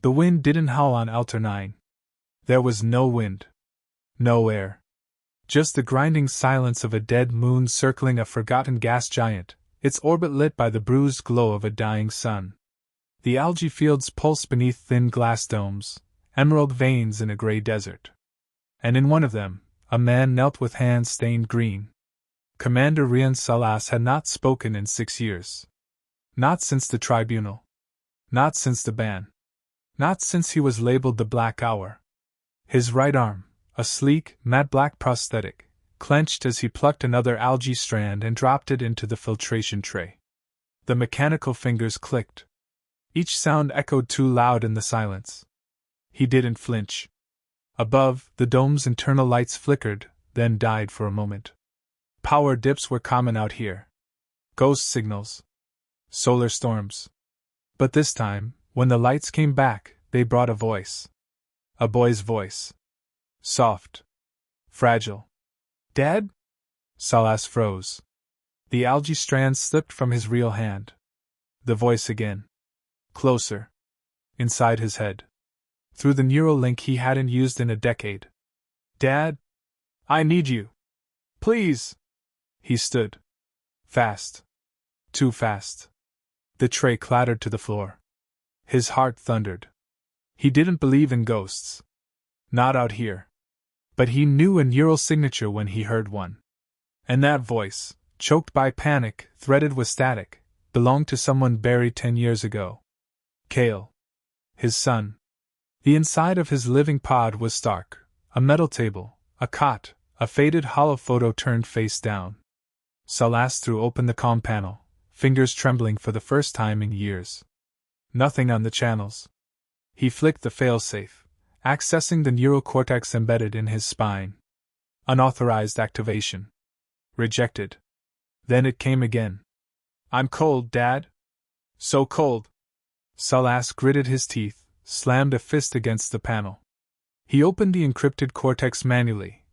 The wind didn't howl on Alter 9. There was no wind. No air. Just the grinding silence of a dead moon circling a forgotten gas giant, its orbit lit by the bruised glow of a dying sun. The algae fields pulsed beneath thin glass domes, emerald veins in a gray desert. And in one of them, a man knelt with hands stained green. Commander Rian Salas had not spoken in 6 years. Not since the tribunal. Not since the ban. Not since he was labeled the Black Hour. His right arm, a sleek, matte black prosthetic, clenched as he plucked another algae strand and dropped it into the filtration tray. The mechanical fingers clicked. Each sound echoed too loud in the silence. He didn't flinch. Above, the dome's internal lights flickered, then died for a moment. Power dips were common out here. Ghost signals. Solar storms. But this time, when the lights came back, they brought a voice. A boy's voice. Soft. Fragile. Dad? Salas froze. The algae strand slipped from his real hand. The voice again. Closer. Inside his head. Through the neural link he hadn't used in a decade. Dad? I need you. Please. He stood. Fast. Too fast. The tray clattered to the floor. His heart thundered. He didn't believe in ghosts. Not out here. But he knew a neural signature when he heard one. And that voice, choked by panic, threaded with static, belonged to someone buried 10 years ago. Kale. His son. The inside of his living pod was stark. A metal table, a cot, a faded hollow photo turned face down. Salas threw open the comm panel, fingers trembling for the first time in years. Nothing on the channels. He flicked the failsafe, accessing the neural cortex embedded in his spine. Unauthorized activation. Rejected. Then it came again. I'm cold, Dad. So cold. Salas gritted his teeth, slammed a fist against the panel. He opened the encrypted cortex manually,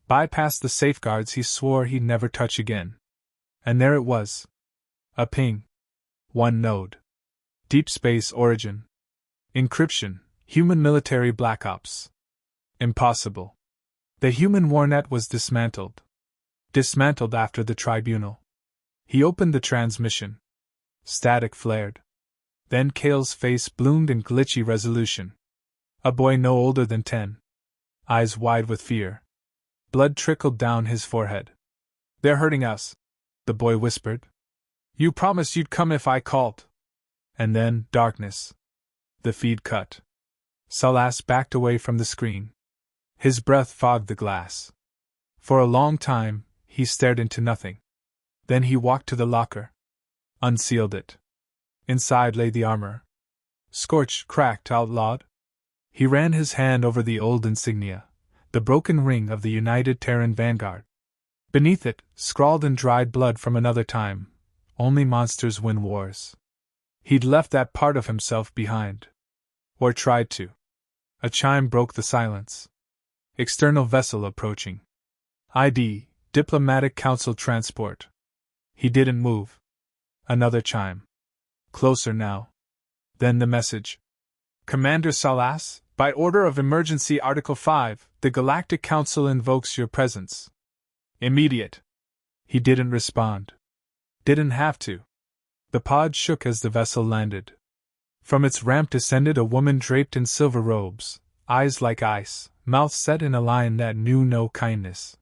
bypassed the safeguards he swore he'd never touch again. And there it was. A ping. One node. Deep space origin. Encryption. Human military black ops. Impossible. The human warnet was dismantled. Dismantled after the tribunal. He opened the transmission. Static flared. Then Kale's face bloomed in glitchy resolution. A boy no older than 10. Eyes wide with fear. Blood trickled down his forehead. They're hurting us, the boy whispered. You promised you'd come if I called. And then, darkness. The feed cut. Salas backed away from the screen. His breath fogged the glass. For a long time, he stared into nothing. Then he walked to the locker. Unsealed it. Inside lay the armor. Scorched, cracked, outlawed. He ran his hand over the old insignia, the broken ring of the United Terran Vanguard. Beneath it, scrawled in dried blood from another time, only monsters win wars. He'd left that part of himself behind. Or tried to. A chime broke the silence. External vessel approaching. ID, Diplomatic Council transport. He didn't move. Another chime. Closer now. Then the message. Commander Salas, by order of Emergency Article 5, the Galactic Council invokes your presence. Immediate. He didn't respond. Didn't have to. The pod shook as the vessel landed. From its ramp descended a woman draped in silver robes, eyes like ice, mouth set in a line that knew no kindness.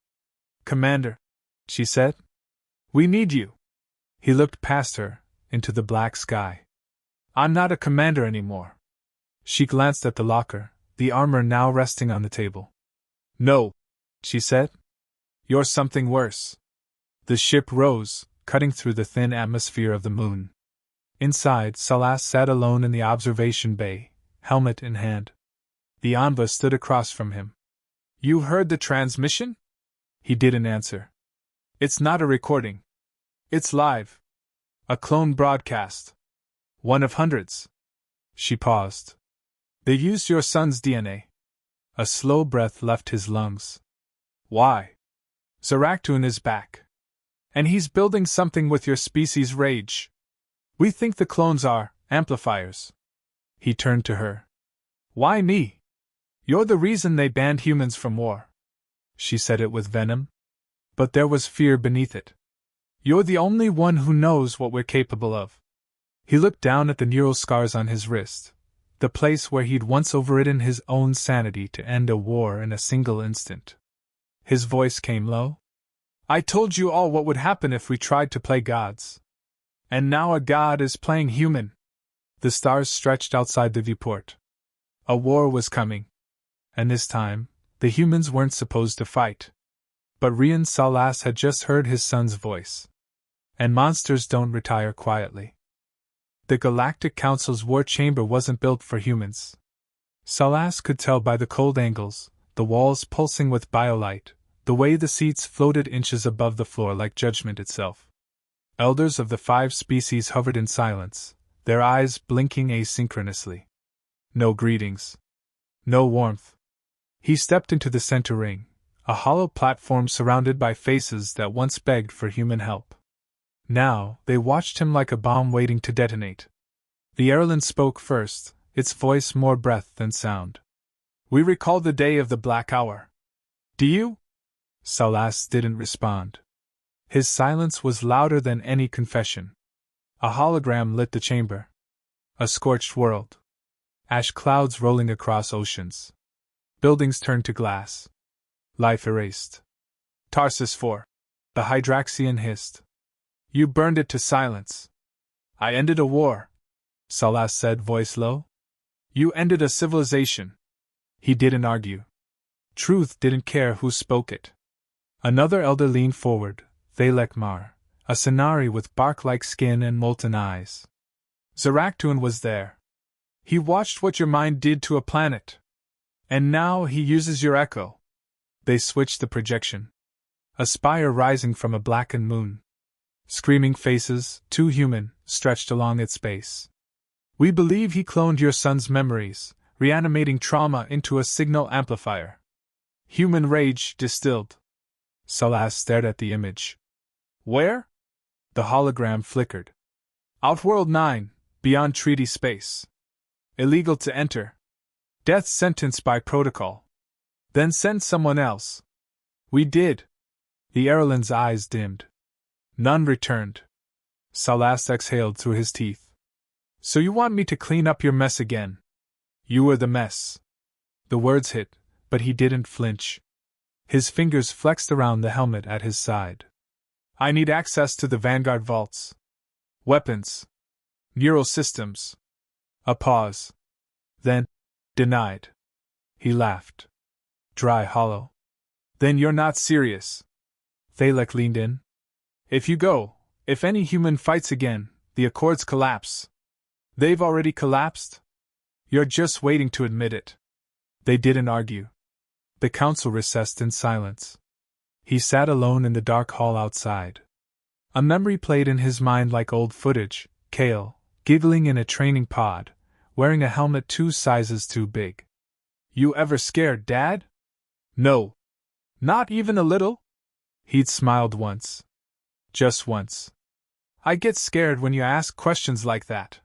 Commander, she said. We need you. He looked past her, into the black sky. I'm not a commander anymore. She glanced at the locker, the armor now resting on the table. No, she said. You're something worse. The ship rose, cutting through the thin atmosphere of the moon. Inside, Salas sat alone in the observation bay, helmet in hand. The Enva stood across from him. You heard the transmission? He didn't answer. It's not a recording. It's live. A clone broadcast. One of hundreds. She paused. They used your son's DNA. A slow breath left his lungs. Why? Zaraktuan is back. And he's building something with your species' rage. We think the clones are amplifiers. He turned to her. Why me? You're the reason they banned humans from war. She said it with venom. But there was fear beneath it. You're the only one who knows what we're capable of. He looked down at the neural scars on his wrist, the place where he'd once overridden his own sanity to end a war in a single instant. His voice came low. I told you all what would happen if we tried to play gods. And now a god is playing human. The stars stretched outside the viewport. A war was coming. And this time, the humans weren't supposed to fight. But Rian Salas had just heard his son's voice. And monsters don't retire quietly. The Galactic Council's war chamber wasn't built for humans. Salas could tell by the cold angles, the walls pulsing with biolight, the way the seats floated inches above the floor like judgment itself. Elders of the 5 species hovered in silence, their eyes blinking asynchronously. No greetings. No warmth. He stepped into the center ring, a hollow platform surrounded by faces that once begged for human help. Now, they watched him like a bomb waiting to detonate. The Erlen spoke first, its voice more breath than sound. We recall the day of the Black Hour. Do you? Salas didn't respond. His silence was louder than any confession. A hologram lit the chamber. A scorched world. Ash clouds rolling across oceans. Buildings turned to glass. Life erased. Tarsus 4. The Hydraxian hissed. You burned it to silence. I ended a war, Salas said, voice low. You ended a civilization. He didn't argue. Truth didn't care who spoke it. Another elder leaned forward, Thalek Mar, a Senari with bark-like skin and molten eyes. Zaraktuan was there. He watched what your mind did to a planet. And now he uses your echo. They switched the projection. A spire rising from a blackened moon. Screaming faces, too human, stretched along its base. We believe he cloned your son's memories, reanimating trauma into a signal amplifier. Human rage distilled. Salas stared at the image. Where? The hologram flickered. Outworld 9, beyond treaty space. Illegal to enter. Death sentence by protocol. Then send someone else. We did. The Erlen's eyes dimmed. None returned. Salas exhaled through his teeth. So you want me to clean up your mess again? You were the mess. The words hit, but he didn't flinch. His fingers flexed around the helmet at his side. I need access to the Vanguard vaults. Weapons. Neural systems. A pause. Then, denied. He laughed. Dry, hollow. Then you're not serious. Thalek leaned in. If you go, if any human fights again, the Accords collapse. They've already collapsed? You're just waiting to admit it. They didn't argue. The council recessed in silence. He sat alone in the dark hall outside. A memory played in his mind like old footage, Kale, giggling in a training pod, wearing a helmet 2 sizes too big. You ever scared, Dad? No. Not even a little? He'd smiled once. Just once. I get scared when you ask questions like that.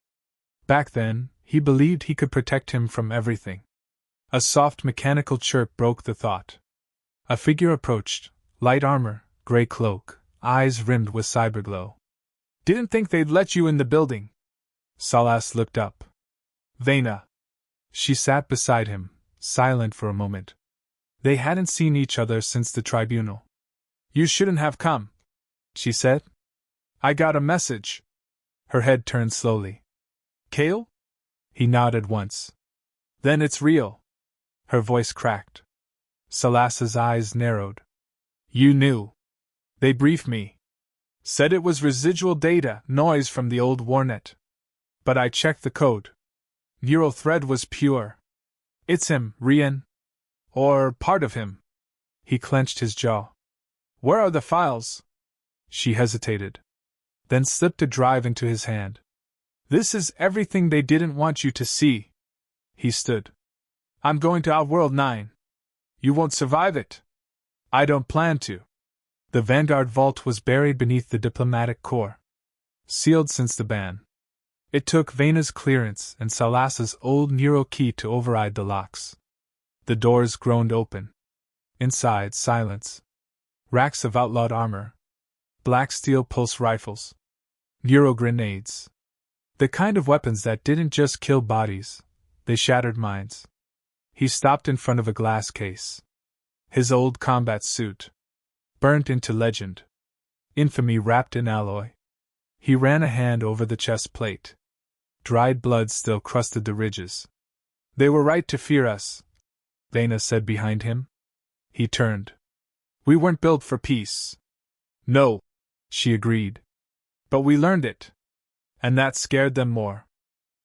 Back then, he believed he could protect him from everything. A soft mechanical chirp broke the thought. A figure approached, light armor, gray cloak, eyes rimmed with cyberglow. Didn't think they'd let you in the building. Salas looked up. Vena. She sat beside him, silent for a moment. They hadn't seen each other since the tribunal. You shouldn't have come, she said. I got a message. Her head turned slowly. Kale? He nodded once. Then it's real. Her voice cracked. Salas's eyes narrowed. You knew. They briefed me. Said it was residual data, noise from the old warnet. But I checked the code. Neural thread was pure. It's him, Rian. Or part of him. He clenched his jaw. Where are the files? She hesitated. Then slipped a drive into his hand. This is everything they didn't want you to see. He stood. I'm going to Outworld 9. You won't survive it. I don't plan to. The Vanguard vault was buried beneath the diplomatic corps. Sealed since the ban. It took Vena's clearance and Salas's old neural key to override the locks. The doors groaned open. Inside, silence. Racks of outlawed armor. Black steel pulse rifles. Neuro grenades. The kind of weapons that didn't just kill bodies, they shattered minds. He stopped in front of a glass case. His old combat suit. Burnt into legend. Infamy wrapped in alloy. He ran a hand over the chest plate. Dried blood still crusted the ridges. They were right to fear us, Vena said behind him. He turned. We weren't built for peace. No, she agreed. But we learned it. And that scared them more.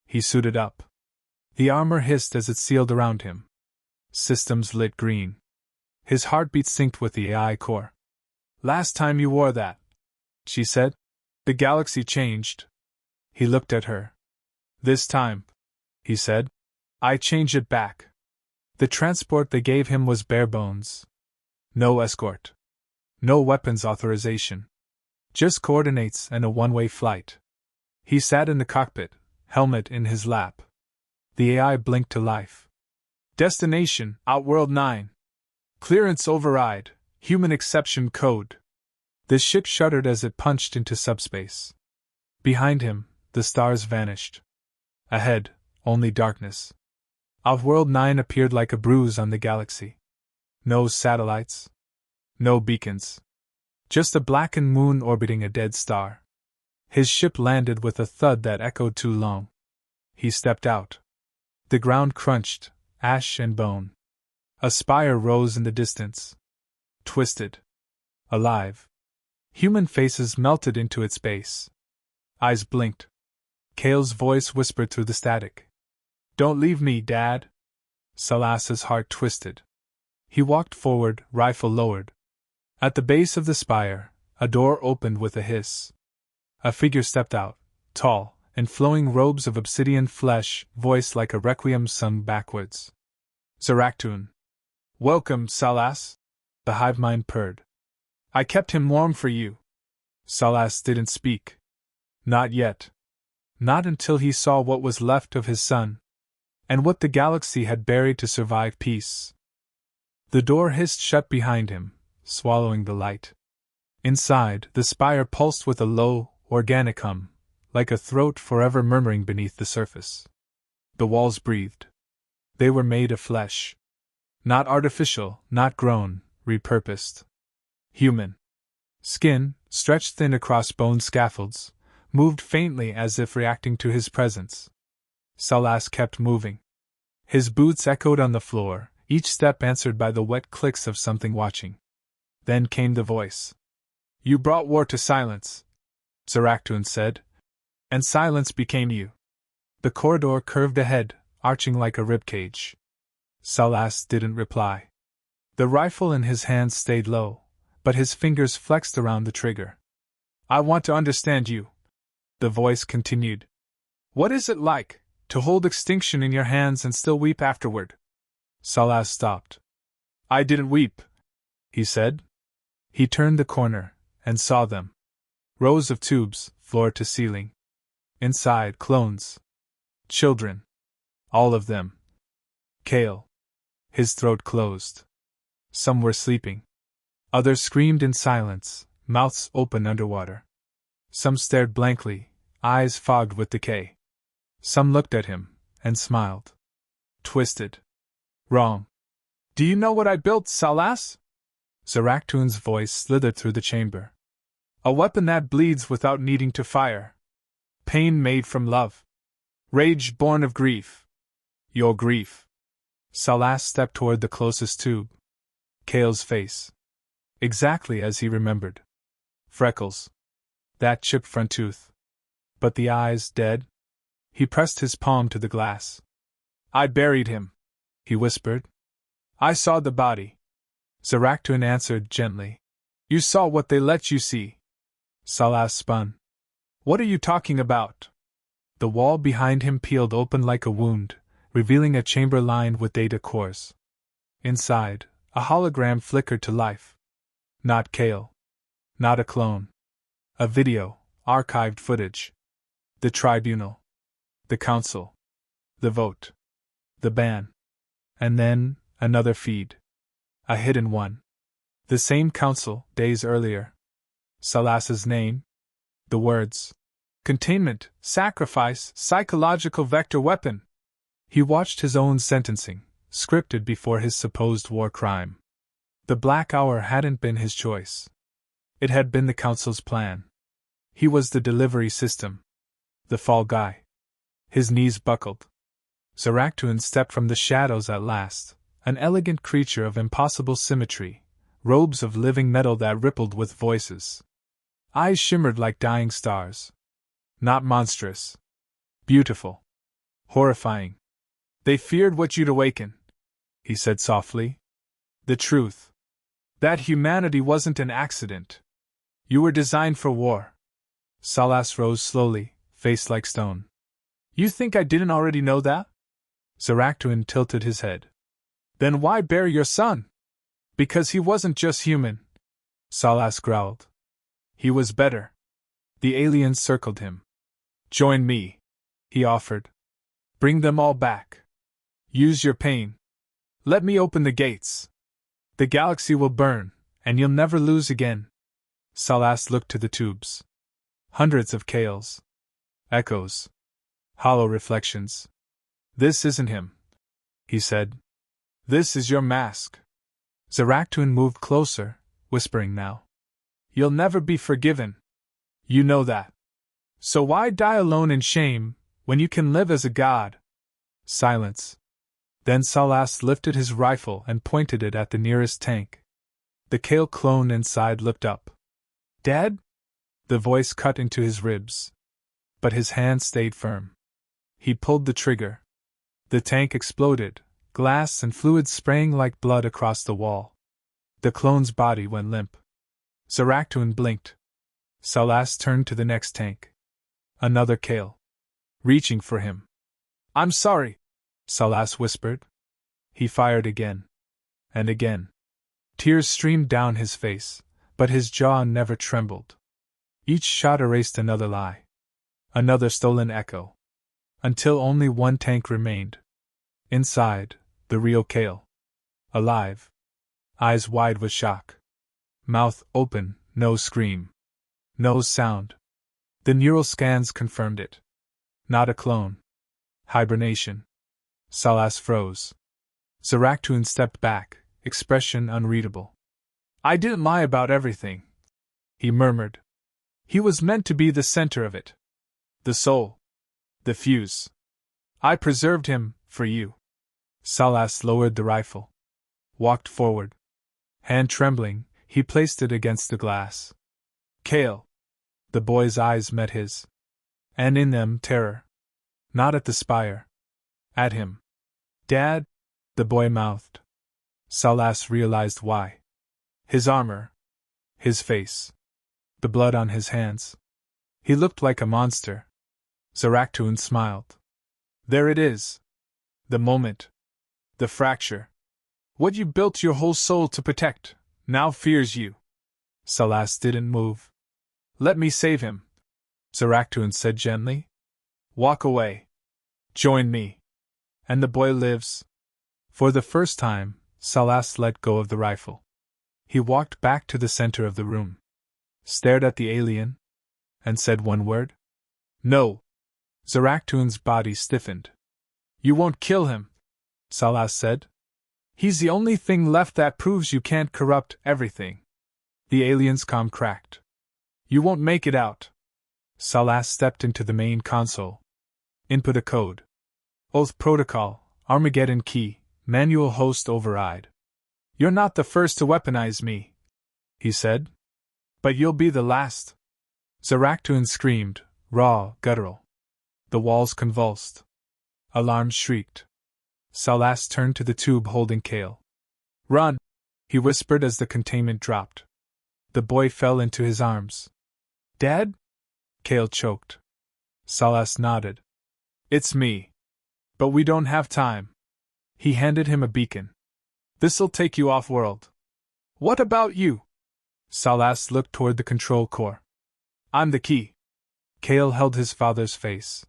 He suited up. The armor hissed as it sealed around him. Systems lit green. His heartbeat synced with the AI core. Last time you wore that, she said, the galaxy changed. He looked at her. This time, he said, I changed it back. The transport they gave him was bare bones. No escort. No weapons authorization. Just coordinates and a one-way flight. He sat in the cockpit, helmet in his lap. The AI blinked to life. Destination, Outworld 9. Clearance override, human exception code. The ship shuddered as it punched into subspace. Behind him, the stars vanished. Ahead, only darkness. Outworld 9 appeared like a bruise on the galaxy. No satellites. No beacons. Just a blackened moon orbiting a dead star. His ship landed with a thud that echoed too long. He stepped out. The ground crunched, ash and bone. A spire rose in the distance. Twisted. Alive. Human faces melted into its base. Eyes blinked. Kale's voice whispered through the static. Don't leave me, Dad. Salas's heart twisted. He walked forward, rifle lowered. At the base of the spire, a door opened with a hiss. A figure stepped out, tall, in flowing robes of obsidian flesh, voice like a requiem sung backwards. Zarak'tun. Welcome, Salas. The hive mind purred. I kept him warm for you. Salas didn't speak. Not yet. Not until he saw what was left of his son, and what the galaxy had buried to survive peace. The door hissed shut behind him, swallowing the light. Inside, the spire pulsed with a low, organic hum, like a throat forever murmuring beneath the surface. The walls breathed. They were made of flesh. Not artificial, not grown, repurposed. Human. Skin, stretched thin across bone scaffolds, moved faintly as if reacting to his presence. Salas kept moving. His boots echoed on the floor, each step answered by the wet clicks of something watching. Then came the voice. You brought war to silence, Zarak'tun said. And silence became you. The corridor curved ahead, arching like a ribcage. Salas didn't reply. The rifle in his hand stayed low, but his fingers flexed around the trigger. I want to understand you, the voice continued. What is it like, to hold extinction in your hands and still weep afterward? Salas stopped. I didn't weep, he said. He turned the corner, and saw them. Rows of tubes, floor to ceiling. Inside, clones. Children. All of them. Kale. His throat closed. Some were sleeping. Others screamed in silence, mouths open underwater. Some stared blankly, eyes fogged with decay. Some looked at him, and smiled. Twisted. Wrong. Do you know what I built, Salas? Zarak'tun's voice slithered through the chamber. A weapon that bleeds without needing to fire. Pain made from love. Rage born of grief. Your grief. Salas stepped toward the closest tube. Kale's face. Exactly as he remembered. Freckles. That chipped front tooth. But the eyes dead? He pressed his palm to the glass. I buried him, he whispered. I saw the body. Zarak'tun answered gently. You saw what they let you see. Salas spun. What are you talking about? The wall behind him peeled open like a wound, revealing a chamber lined with data cores. Inside, a hologram flickered to life. Not Kale. Not a clone. A video, archived footage. The tribunal. The council. The vote. The ban. And then, another feed. A hidden one. The same council, days earlier. Salas's name. The words. Containment, sacrifice, psychological vector weapon. He watched his own sentencing, scripted before his supposed war crime. The Black Hour hadn't been his choice. It had been the council's plan. He was the delivery system. The fall guy. His knees buckled. Zaraktuan stepped from the shadows at last, an elegant creature of impossible symmetry, robes of living metal that rippled with voices. Eyes shimmered like dying stars. Not monstrous. Beautiful. Horrifying. They feared what you'd awaken, he said softly. The truth. That humanity wasn't an accident. You were designed for war. Salas rose slowly, face like stone. You think I didn't already know that? Zaraktuan tilted his head. Then why bear your son? Because he wasn't just human. Salas growled. He was better. The aliens circled him. Join me, he offered. Bring them all back. Use your pain. Let me open the gates. The galaxy will burn, and you'll never lose again. Salas looked to the tubes. Hundreds of Kales. Echoes. Hollow reflections. This isn't him, he said. This is your mask. Zaraktuan moved closer, whispering now. You'll never be forgiven. You know that. So why die alone in shame, when you can live as a god? Silence. Then Salas lifted his rifle and pointed it at the nearest tank. The Kale clone inside looked up. Dead? The voice cut into his ribs. But his hand stayed firm. He pulled the trigger. The tank exploded, glass and fluid spraying like blood across the wall. The clone's body went limp. Zaraktuan blinked. Salas turned to the next tank. Another Kale. Reaching for him. I'm sorry, Salas whispered. He fired again. And again. Tears streamed down his face, but his jaw never trembled. Each shot erased another lie. Another stolen echo. Until only one tank remained. Inside, the real Kale. Alive. Eyes wide with shock. Mouth open, no scream. No sound. The neural scans confirmed it. Not a clone. Hibernation. Salas froze. Zaraktuan stepped back, expression unreadable. I didn't lie about everything, he murmured. He was meant to be the center of it. The soul. The fuse. I preserved him, for you. Salas lowered the rifle. Walked forward. Hand trembling, he placed it against the glass. Kale. The boy's eyes met his. And in them terror. Not at the spire. At him. Dad? The boy mouthed. Salas realized why. His armor. His face. The blood on his hands. He looked like a monster. Zaraktuan smiled. There it is. The moment. The fracture. What you built your whole soul to protect, now fears you. Salas didn't move. Let me save him, Zaraktuan said gently. Walk away. Join me. And the boy lives. For the first time, Salas let go of the rifle. He walked back to the center of the room. Stared at the alien. And said one word. No. Zaraktuan's body stiffened. You won't kill him, Salas said. He's the only thing left that proves you can't corrupt everything. The alien's comm cracked. You won't make it out. Salas stepped into the main console. Input a code. Oath protocol, Armageddon key, manual host override. You're not the first to weaponize me, he said. But you'll be the last. Zaraktuan screamed, raw, guttural. The walls convulsed. Alarms shrieked. Salas turned to the tube holding Kale. Run, he whispered as the containment dropped. The boy fell into his arms. Dad? Kale choked. Salas nodded. It's me. But we don't have time. He handed him a beacon. This'll take you off-world. What about you? Salas looked toward the control core. I'm the key. Kale held his father's face.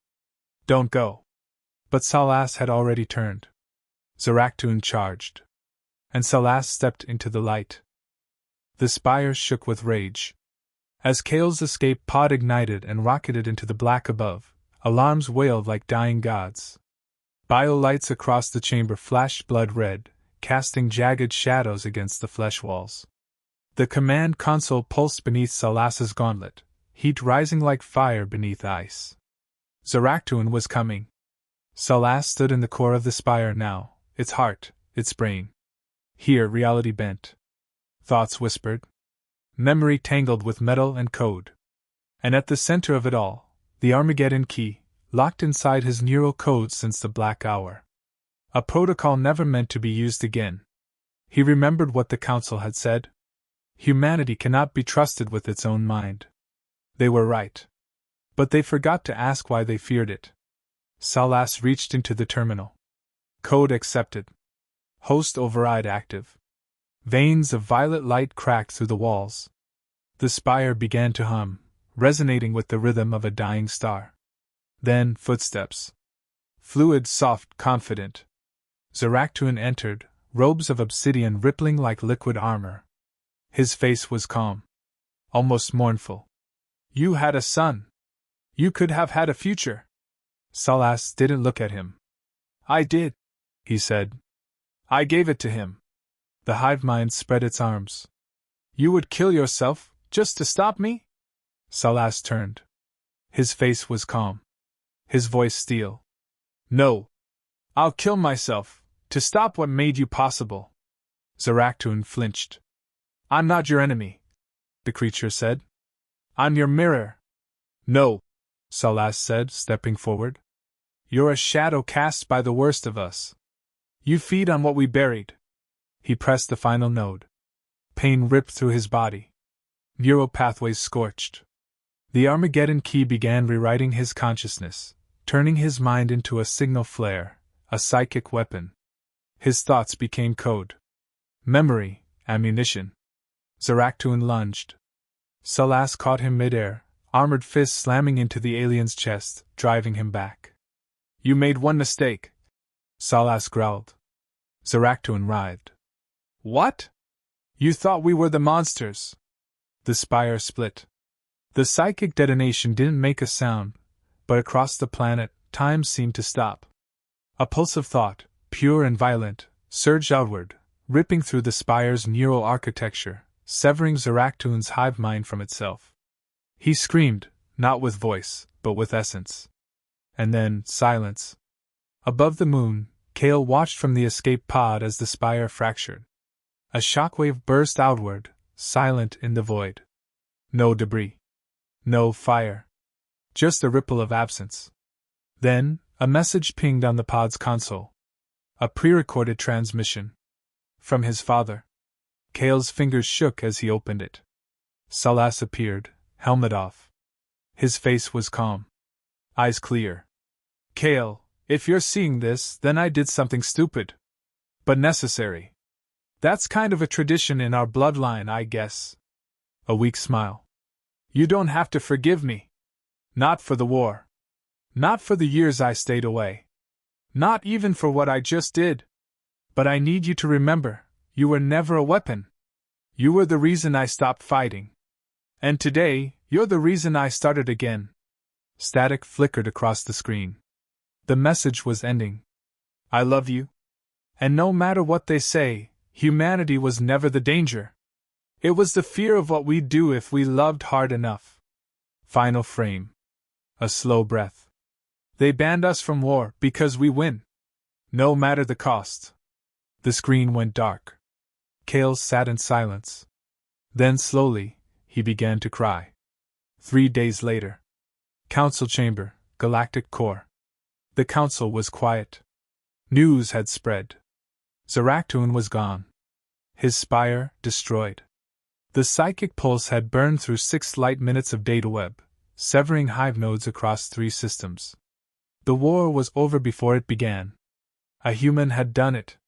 Don't go. But Salas had already turned. Zaraktoon charged. And Salas stepped into the light. The spire shook with rage. As Kale's escape pod ignited and rocketed into the black above, alarms wailed like dying gods. Bio-lights across the chamber flashed blood red, casting jagged shadows against the flesh walls. The command console pulsed beneath Salas's gauntlet, heat rising like fire beneath ice. Zaraktoon was coming. Salas stood in the core of the spire now, its heart, its brain. Here reality bent. Thoughts whispered. Memory tangled with metal and code. And at the center of it all, the Armageddon key, locked inside his neural codes since the Black Hour. A protocol never meant to be used again. He remembered what the Council had said. Humanity cannot be trusted with its own mind. They were right. But they forgot to ask why they feared it. Salas reached into the terminal. Code accepted. Host override active. Veins of violet light cracked through the walls. The spire began to hum, resonating with the rhythm of a dying star. Then, footsteps. Fluid, soft, confident. Zaraktoon entered, robes of obsidian rippling like liquid armor. His face was calm. Almost mournful. You had a son. You could have had a future. Salas didn't look at him. I did, he said. I gave it to him. The hive mind spread its arms. You would kill yourself, just to stop me? Salas turned. His face was calm. His voice steel. No. I'll kill myself, to stop what made you possible. Zaraktoon flinched. I'm not your enemy, the creature said. I'm your mirror. No, Salas said, stepping forward. You're a shadow cast by the worst of us. You feed on what we buried. He pressed the final node. Pain ripped through his body. Neural pathways scorched. The Armageddon key began rewriting his consciousness, turning his mind into a signal flare, a psychic weapon. His thoughts became code. Memory, ammunition. Zaraktoon lunged. Salas caught him midair, armored fist slamming into the alien's chest, driving him back. You made one mistake, Salas growled. Zaraktoon writhed. What? You thought we were the monsters. The spire split. The psychic detonation didn't make a sound, but across the planet, time seemed to stop. A pulse of thought, pure and violent, surged outward, ripping through the spire's neural architecture, severing Zaraktoon's hive mind from itself. He screamed, not with voice, but with essence. And then, silence. Above the moon, Kale watched from the escape pod as the spire fractured. A shockwave burst outward, silent in the void. No debris. No fire. Just a ripple of absence. Then, a message pinged on the pod's console. A pre-recorded transmission. From his father. Kale's fingers shook as he opened it. Salas appeared, helmet off. His face was calm. Eyes clear. Kale, if you're seeing this, then I did something stupid. But necessary. That's kind of a tradition in our bloodline, I guess. A weak smile. You don't have to forgive me. Not for the war. Not for the years I stayed away. Not even for what I just did. But I need you to remember, you were never a weapon. You were the reason I stopped fighting. And today, you're the reason I started again. Static flickered across the screen. The message was ending. I love you. And no matter what they say, humanity was never the danger. It was the fear of what we'd do if we loved hard enough. Final frame. A slow breath. They banned us from war because we win. No matter the cost. The screen went dark. Kale sat in silence. Then slowly, he began to cry. 3 days later. Council chamber, Galactic core. The council was quiet. News had spread. Zaraktoon was gone. His spire, destroyed. The psychic pulse had burned through 6 light minutes of data web, severing hive nodes across 3 systems. The war was over before it began. A human had done it.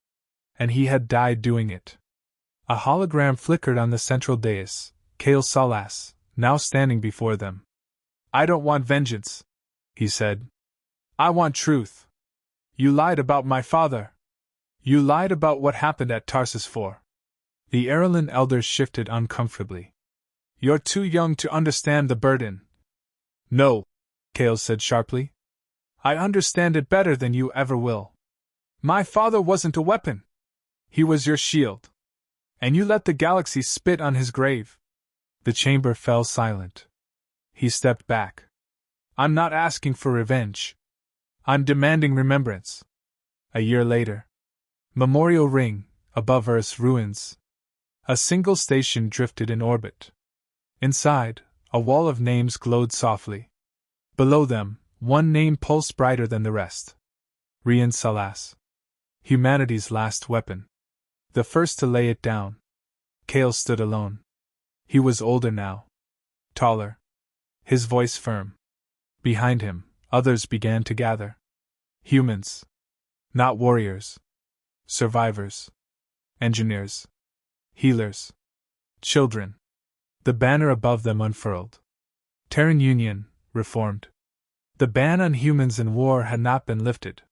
And he had died doing it. A hologram flickered on the central dais, Kale Salas, now standing before them. I don't want vengeance, he said. I want truth. You lied about my father. You lied about what happened at Tarsus 4. The Erelin elders shifted uncomfortably. You're too young to understand the burden. No, Kale said sharply. I understand it better than you ever will. My father wasn't a weapon. He was your shield. And you let the galaxy spit on his grave. The chamber fell silent. He stepped back. I'm not asking for revenge. I'm demanding remembrance. A year later. Memorial ring, above Earth's ruins. A single station drifted in orbit. Inside, a wall of names glowed softly. Below them, one name pulsed brighter than the rest. Rian Salas. Humanity's last weapon. The first to lay it down. Kale stood alone. He was older now. Taller. His voice firm. Behind him, others began to gather. Humans. Not warriors. Survivors. Engineers. Healers. Children. The banner above them unfurled. Terran Union, reformed. The ban on humans in war had not been lifted.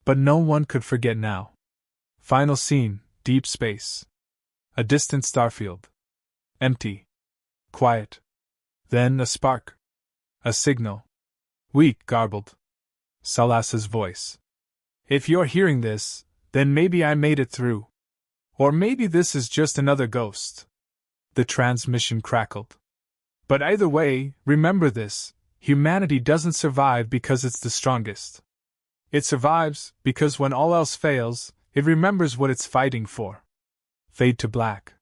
But no one could forget now. Final scene, deep space. A distant starfield. Empty. Quiet. Then a spark. A signal. Weak, garbled. Salas's voice. If you're hearing this, then maybe I made it through. Or maybe this is just another ghost. The transmission crackled. But either way, remember this, humanity doesn't survive because it's the strongest. It survives because when all else fails, it remembers what it's fighting for. Fade to black.